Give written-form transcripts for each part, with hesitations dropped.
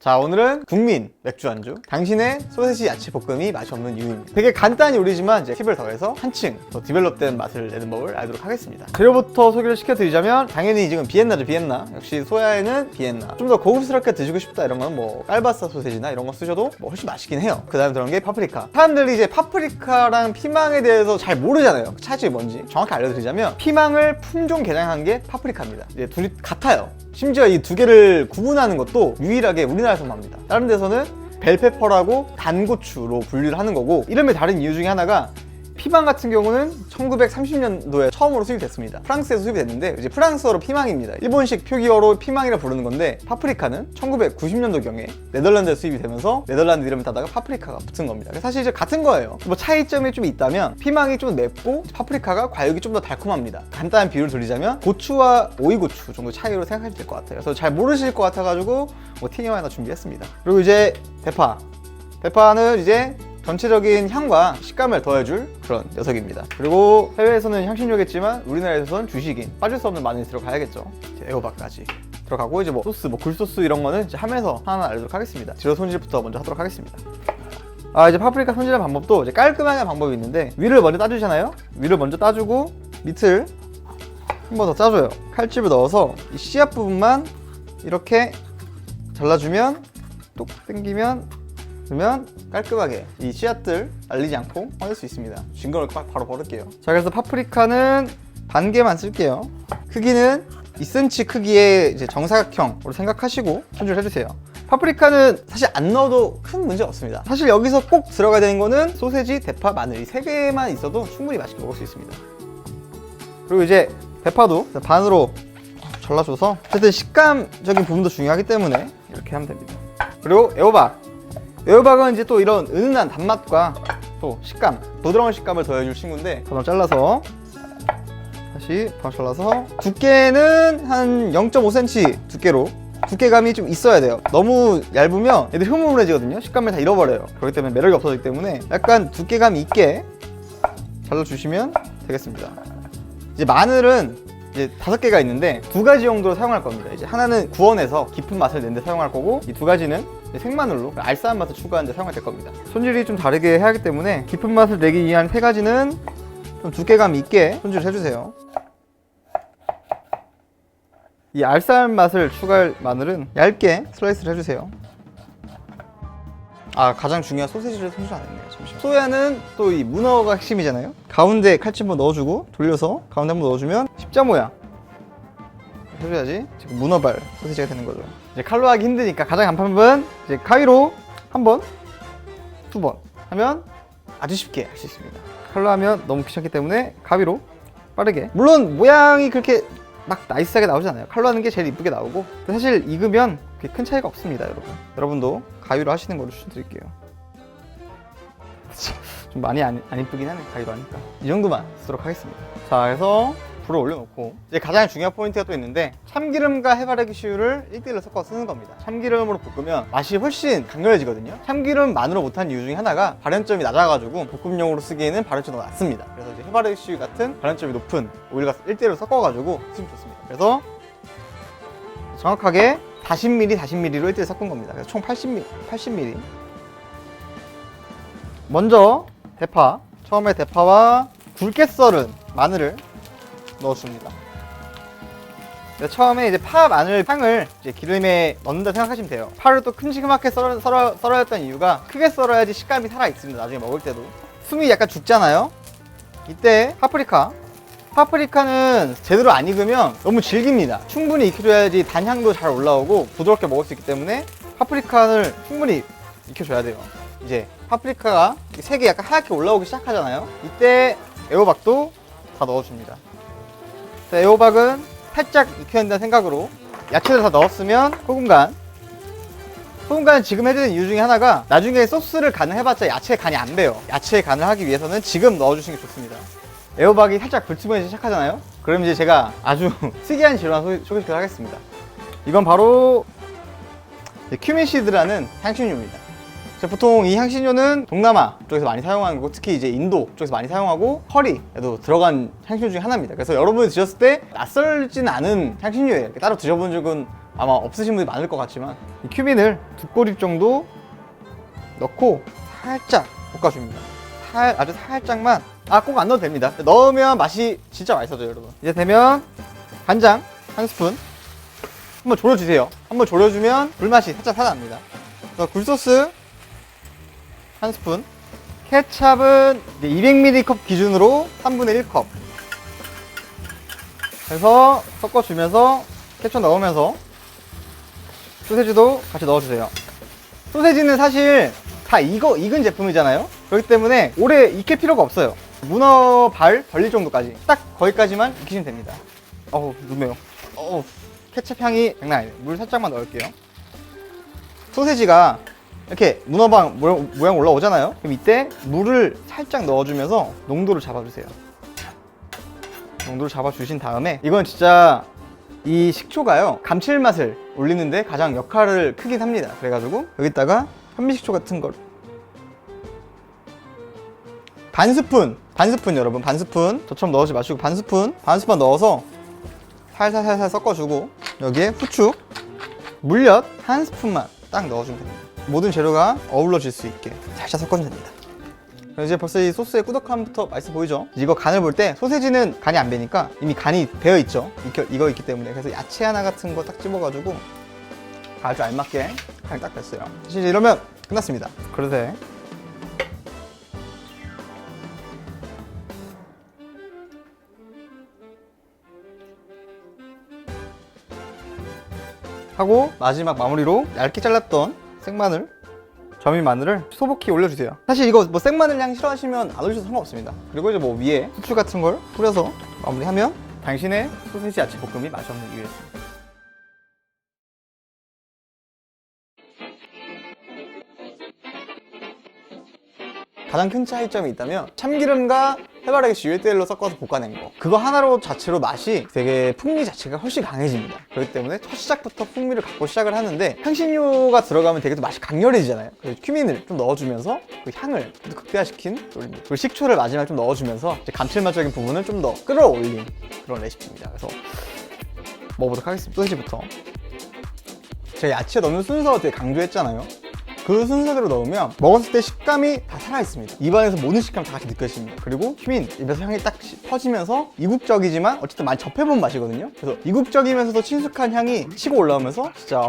자, 오늘은 국민 맥주 안주 당신의 소세지 야채 볶음이 맛이 없는 이유입니다. 되게 간단한 요리지만 이제 팁을 더해서 한층 더 디벨롭된 맛을 내는 법을 알도록 하겠습니다. 재료부터 소개를 시켜드리자면 당연히 지금 비엔나죠. 비엔나. 역시 소야에는 비엔나. 좀 더 고급스럽게 드시고 싶다 이런 건 뭐 깔바사 소세지나 이런 거 쓰셔도 뭐 훨씬 맛있긴 해요. 그 다음에 들어간 게 파프리카. 사람들이 이제 파프리카랑 피망에 대해서 잘 모르잖아요. 차이점이 뭔지 정확히 알려드리자면 피망을 품종 개량한 게 파프리카입니다. 이제 둘이 같아요. 심지어 이 두 개를 구분하는 것도 유일하게 우리나라에서만 합니다. 다른 데서는 벨페퍼라고 단고추로 분류를 하는 거고, 이름이 다른 이유 중에 하나가 피망 같은 경우는 1930년도에 처음으로 수입됐습니다. 프랑스에서 수입됐는데 이제 프랑스어로 피망입니다. 일본식 표기어로 피망이라 부르는 건데, 파프리카는 1990년도경에 네덜란드에 수입이 되면서 네덜란드 이름을 따다가 파프리카가 붙은 겁니다. 사실 이제 같은 거예요. 뭐 차이점이 좀 있다면 피망이 좀 맵고 파프리카가 과육이 좀 더 달콤합니다. 간단한 비유를 드리자면 고추와 오이고추 정도 차이로 생각하시면 될 것 같아요. 그래서 잘 모르실 것 같아가지고 뭐 TMI 하나 준비했습니다. 그리고 이제 대파는 이제 전체적인 향과 식감을 더해줄 그런 녀석입니다. 그리고 해외에서는 향신료겠지만 우리나라에서는 주식인 빠질 수 없는 마늘이 들어가야겠죠. 이제 애호박까지 들어가고, 이제 뭐 소스, 뭐 굴소스 이런 거는 이제 하면서 하나 알려드리도록 하겠습니다. 재료 손질부터 먼저 하도록 하겠습니다. 이제 파프리카 손질하는 방법도 이제 깔끔하게 하는 방법이 있는데, 위를 먼저 따주잖아요. 위를 먼저 따주고 밑을 한 번 더 짜줘요. 칼집을 넣어서 이 씨앗 부분만 이렇게 잘라주면, 똑 당기면 그러면 깔끔하게 이 씨앗들 날리지 않고 꺼낼 수 있습니다. 징거를 바로 버릴게요. 자, 그래서 파프리카는 반 개만 쓸게요. 크기는 2cm 크기의 이제 정사각형으로 생각하시고 손질해주세요. 파프리카는 사실 안 넣어도 큰 문제 없습니다. 사실 여기서 꼭 들어가야 되는 거는 소세지, 대파, 마늘 이 세 개만 있어도 충분히 맛있게 먹을 수 있습니다. 그리고 이제 대파도 반으로 잘라줘서 어쨌든 식감적인 부분도 중요하기 때문에 이렇게 하면 됩니다. 그리고 애호박은 이제 또 이런 은은한 단맛과 또 식감, 부드러운 식감을 더해줄 친구인데, 바로 잘라서 다시 바로 잘라서 두께는 한 0.5cm 두께로, 두께감이 좀 있어야 돼요. 너무 얇으면 얘들 흐물흐물해지거든요. 식감을 다 잃어버려요. 그렇기 때문에 매력이 없어지기 때문에 약간 두께감 있게 잘라주시면 되겠습니다. 이제 마늘은 이제 5개가 있는데 2가지 용도로 사용할 겁니다. 이제 하나는 구워내서 깊은 맛을 내는 데 사용할 거고, 이 2가지는 생마늘로 알싸한 맛을 추구하는 데 사용할 될 겁니다. 손질이 좀 다르게 해야 하기 때문에 깊은 맛을 내기 위한 3가지는 좀 두께감 있게 손질을 해주세요. 이 알싸한 맛을 추가할 마늘은 얇게 슬라이스를 해주세요. 가장 중요한 소세지를 손질 안 했네요. 잠시만. 소야는 또 이 문어가 핵심이잖아요. 가운데 칼집 한번 넣어주고 돌려서 가운데 한번 넣어주면 십자 모양 해줘야지 지금 문어발 소세지가 되는 거죠. 이제 칼로 하기 힘드니까 가장 간편한 방법은 이제 가위로 한 번, 2번 하면 아주 쉽게 할 수 있습니다. 칼로 하면 너무 귀찮기 때문에 가위로 빠르게. 물론 모양이 그렇게 막 나이스하게 나오지 않아요. 칼로 하는 게 제일 이쁘게 나오고, 사실 익으면 그렇게 큰 차이가 없습니다. 여러분도 가위로 하시는 걸로 추천드릴게요. 좀 많이 안 이쁘긴 하네, 가위로 하니까. 이 정도만 쓰도록 하겠습니다. 자, 그래서 불을 올려놓고 이제 가장 중요한 포인트가 또 있는데, 참기름과 해바라기씨유를 1대1로 섞어서 쓰는 겁니다. 참기름으로 볶으면 맛이 훨씬 강렬해지거든요. 참기름만으로 못한 이유 중에 하나가 발연점이 낮아가지고 볶음용으로 쓰기에는 발연점이 더 낮습니다. 그래서 이제 해바라기씨유 같은 발연점이 높은 오일과 1대1로 섞어가지고 쓰면 좋습니다. 그래서 정확하게 40ml로 1대1 섞은 겁니다. 그래서 총 80ml. 먼저 처음에 대파와 굵게 썰은 마늘을 넣어줍니다. 처음에 이제 파, 마늘, 향을 이제 기름에 넣는다 생각하시면 돼요. 파를 또 큼직하게 썰어야 했던 이유가 크게 썰어야지 식감이 살아있습니다. 나중에 먹을 때도. 숨이 약간 죽잖아요. 이때 파프리카는 제대로 안 익으면 너무 질깁니다. 충분히 익혀줘야지 단향도 잘 올라오고 부드럽게 먹을 수 있기 때문에 파프리카를 충분히 익혀줘야 돼요. 이제 파프리카가 색이 약간 하얗게 올라오기 시작하잖아요. 이때 애호박도 다 넣어줍니다. 애호박은 살짝 익혀야 한다는 생각으로 야채를 다 넣었으면 소금간 지금 해주는 이유 중에 하나가, 나중에 소스를 간을 해봤자 야채 간이 안 배요. 야채 간을 하기 위해서는 지금 넣어주시는 게 좋습니다. 애호박이 살짝 불투명해지기 시작하잖아요. 그럼 이제 제가 아주 특이한 재료 하나 소개시키도록 하겠습니다. 이건 바로 큐민시드라는 향신료입니다. 보통 이 향신료는 동남아 쪽에서 많이 사용하는 거고, 특히 이제 인도 쪽에서 많이 사용하고 커리에도 들어간 향신료 중에 하나입니다. 그래서 여러분이 드셨을 때 낯설지는 않은 향신료예요. 따로 드셔본 적은 아마 없으신 분이 많을 것 같지만 이 큐민을 2꼬집 정도 넣고 살짝 볶아줍니다. 아주 살짝만. 꼭 안 넣어도 됩니다. 넣으면 맛이 진짜 맛있어져요, 여러분. 이제 되면 간장 1스푼 한번 졸여주세요. 한번 졸여주면 불맛이 살짝 살아납니다. 그래서 굴소스 1스푼, 케찹은 200ml 기준으로 3분의 1컵 해서 섞어주면서 케첩 넣으면서 소세지도 같이 넣어주세요. 소세지는 사실 다 익은 제품이잖아요. 그렇기 때문에 오래 익힐 필요가 없어요. 문어 발 벌릴 정도까지, 딱 거기까지만 익히시면 됩니다. 어우, 눈매요. 케첩 향이 장난 아니에요. 물 살짝만 넣을게요. 소세지가 이렇게 문어방 모양 올라오잖아요. 그럼 이때 물을 살짝 넣어주면서 농도를 잡아주세요. 농도를 잡아주신 다음에, 이건 진짜 이 식초가요, 감칠맛을 올리는데 가장 역할을 크긴 합니다. 그래가지고 여기다가 현미식초 같은 걸 반스푼 여러분, 반스푼. 저처럼 넣지 마시고 반스푼만 넣어서 살살 섞어주고, 여기에 후추, 물엿 1스푼만 딱 넣어주면 됩니다. 모든 재료가 어우러질 수 있게 살짝 섞어주면 됩니다. 이제 벌써 이 소스의 꾸덕함부터 맛있어 보이죠? 이거 간을 볼 때 소세지는 간이 안 배니까 이미 간이 배어 있죠. 익어 있기 때문에. 그래서 야채 하나 같은 거 딱 집어가지고 아주 알맞게 간이 딱 됐어요. 사실 이러면 끝났습니다. 그릇에 하고, 마지막 마무리로 얇게 잘랐던 생마늘, 점인 마늘을 소복히 올려주세요. 사실 이거 뭐 생마늘 향 싫어하시면 안 올리셔도 상관없습니다. 그리고 이제 뭐 위에 후추 같은 걸 뿌려서 마무리하면 당신의 소세지 야채 볶음이 맛이 없는 이유였습니다. 가장 큰 차이점이 있다면 참기름과 해바라기 1:1로 섞어서 볶아낸 거, 그거 하나로 자체로 맛이 되게 풍미 자체가 훨씬 강해집니다. 그렇기 때문에 첫 시작부터 풍미를 갖고 시작을 하는데, 향신료가 들어가면 되게 또 맛이 강렬해지잖아요. 그래서 큐민을 좀 넣어주면서 그 향을 또 극대화시킨 요리입니다. 그리고 식초를 마지막에 좀 넣어주면서 이제 감칠맛적인 부분을 좀 더 끌어올린 그런 레시피입니다. 그래서 먹어보도록 하겠습니다. 소시지부터. 제가 야채 넣는 순서 되게 강조했잖아요. 그 순서대로 넣으면 먹었을 때 식감이 다 살아있습니다. 입안에서 모든 식감이 다 같이 느껴집니다. 그리고 큐민, 입에서 향이 딱 퍼지면서 이국적이지만 어쨌든 많이 접해본 맛이거든요. 그래서 이국적이면서도 친숙한 향이 치고 올라오면서 진짜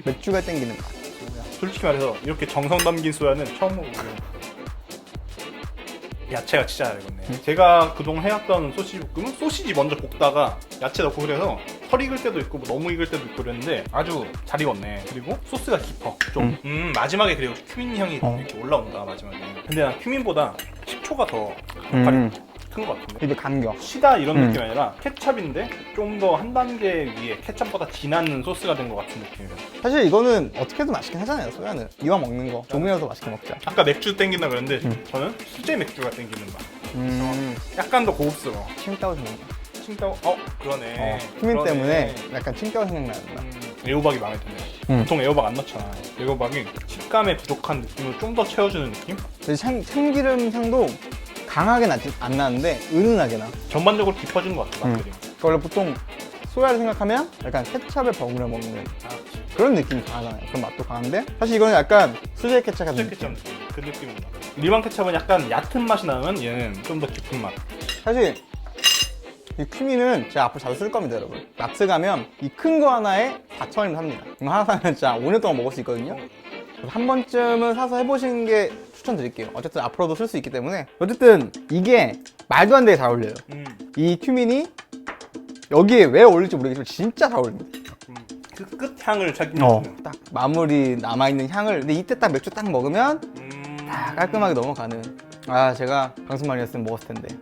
맥주가 땡기는 맛. 솔직히 말해서 이렇게 정성 담긴 소야는 처음 먹어보고요. 야채가 진짜 잘 익었네. 제가 그동안 해왔던 소시지 볶음은 소시지 먼저 볶다가 야채 넣고, 그래서 털 익을 때도 있고 뭐 너무 익을 때도 있고 그랬는데 아주 잘 익었네. 그리고 소스가 깊어 좀. 마지막에 그리고 큐민 향이 이렇게 올라온다 마지막에. 근데 난 큐민보다 식초가 더 역할이 큰 것 같은데. 입에 감겨. 시다 이런 느낌이 아니라 케찹인데 좀 더 한 단계 위에 케찹보다 진한 소스가 된 것 같은 느낌이에요. 사실 이거는 어떻게든 맛있긴 하잖아요. 소야는 이왕 먹는 거 조금이라도 맛있게 먹자. 아까 맥주 땡긴다 그랬는데 저는 수제 맥주가 땡기는 맛. 약간 더 고급스러워. 칭따오 생각나. 칭따오? 그러네. 큐민 그러네. 때문에 약간 칭따오 생각나는 맛. 애호박이 마음에 드네. 보통 애호박 안 넣잖아. 애호박이 식감에 부족한 느낌을 좀 더 채워주는 느낌? 참기름 향도 강하게 안 나는데 은은하게 나. 전반적으로 깊어지는 것 같아, 맛들이. 그러니까 원래 보통 소야를 생각하면 약간 케찹에 버무려 먹는 그런 느낌이 강하잖아요. 그런 맛도 강한데, 사실 이거는 약간 수제 케찹 같은 수제 케찹 느낌. 그 느낌은 나. 일반 케찹은 약간 얕은 맛이 나면 얘는 좀 더 깊은 맛. 사실 이 큐민은 제가 앞으로 자주 쓸 겁니다, 여러분. 마트 가면 이 큰 거 하나에 4,000원이면 삽니다. 이거 하나 사면 진짜 5년 동안 먹을 수 있거든요. 그래서 한 번쯤은 사서 해보시는 게 추천드릴게요. 어쨌든 앞으로도 쓸 수 있기 때문에. 어쨌든 이게 말도 안 되게 잘 어울려요. 이 큐민이 여기에 왜 어울릴지 모르겠지만 진짜 잘 어울립니다. 그 끝향을 찾는 딱 마무리 남아있는 향을, 근데 이때 딱 맥주 딱 먹으면 딱 깔끔하게 넘어가는. 제가 방송 많이 했으면 먹었을 텐데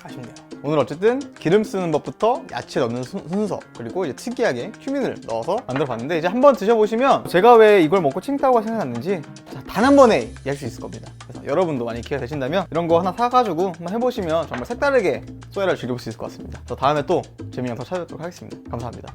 아쉽네요. 오늘 어쨌든 기름 쓰는 법부터 야채 넣는 순서, 그리고 이제 특이하게 큐민을 넣어서 만들어 봤는데, 이제 한번 드셔보시면 제가 왜 이걸 먹고 칭따오가 생각났는지 단 한 번에 이해할 수 있을 겁니다. 그래서 여러분도 많이 기회가 되신다면 이런 거 하나 사가지고 한번 해보시면 정말 색다르게 소야를 즐겨볼 수 있을 것 같습니다. 저 다음에 또 재미난 더 찾아뵙도록 하겠습니다. 감사합니다.